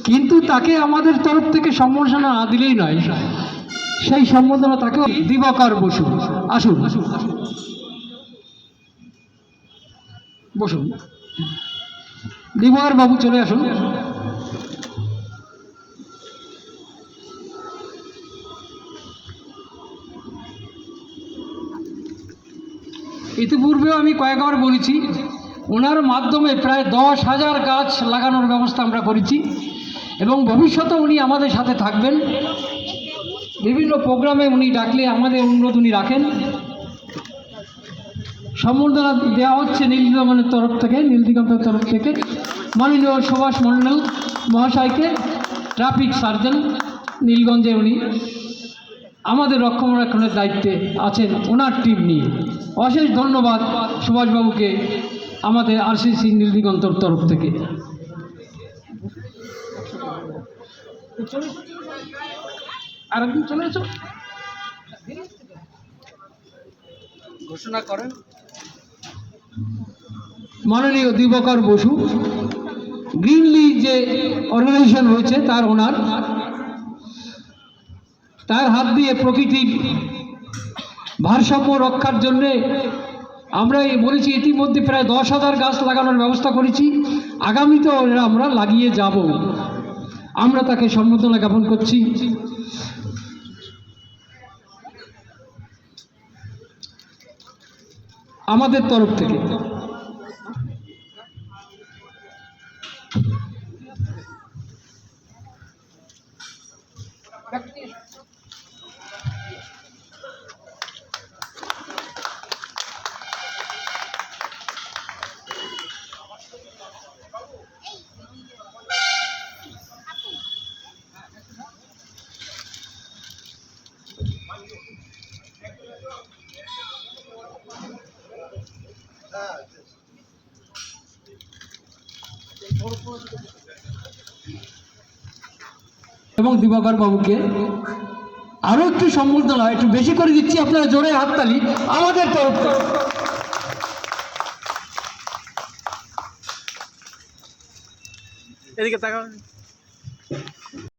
কিন্তু তাকে আমাদের তরফ থেকে সম্বর্ধনা না দিলেই নয়, সেই সম্বর্ধনা তাকে দিবাকর বসু। আসুন বসুন, দিবাকর বাবু চলে আসুন। ইতিপূর্বেও আমি কয়েকবার বলেছি, ওনার মাধ্যমে প্রায় 10,000 গাছ লাগানোর ব্যবস্থা আমরা করেছি এবং ভবিষ্যতে উনি আমাদের সাথে থাকবেন। বিভিন্ন প্রোগ্রামে উনি ডাকলে আমাদের অনুরোধ উনি রাখেন। সম্বর্ধনা দেওয়া হচ্ছে নীলদিগন্তের তরফ থেকে মাননীয় সুভাষ মণ্ডল মহাশয়কে, ট্রাফিক সার্জন নীলগঞ্জে। উনি আমাদের রক্ষণাবেক্ষণের দায়িত্বে আছেন ওনার টিম নিয়ে। অশেষ ধন্যবাদ সুভাষবাবুকে আমাদের RCC নীলদিগন্তর তরফ থেকে। আর একদিন চলে এসো, ঘোষণা করেন। মাননীয় দিবাকর বসু, গ্রিনলি যে অর্গানাইজেশন হয়েছে তার ওনার, তার হাত দিয়ে প্রকৃতির ভারসাম্য রক্ষার জন্যে আমরা বলেছি ইতিমধ্যে প্রায় 10,000 গাছ লাগানোর ব্যবস্থা করেছি। আগামীতেও আমরা লাগিয়ে যাব। আমরা তাকে সম্বর্ধনা জ্ঞাপন করছি। আমাদের তরফ থেকে এবং দিবাকর বাবুকে আরো একটু সম্বর্ধনা একটু বেশি করে দিচ্ছি, আপনারা জোরে হাততালি আমাদের তরফ থেকে। এদিকে তাকাও।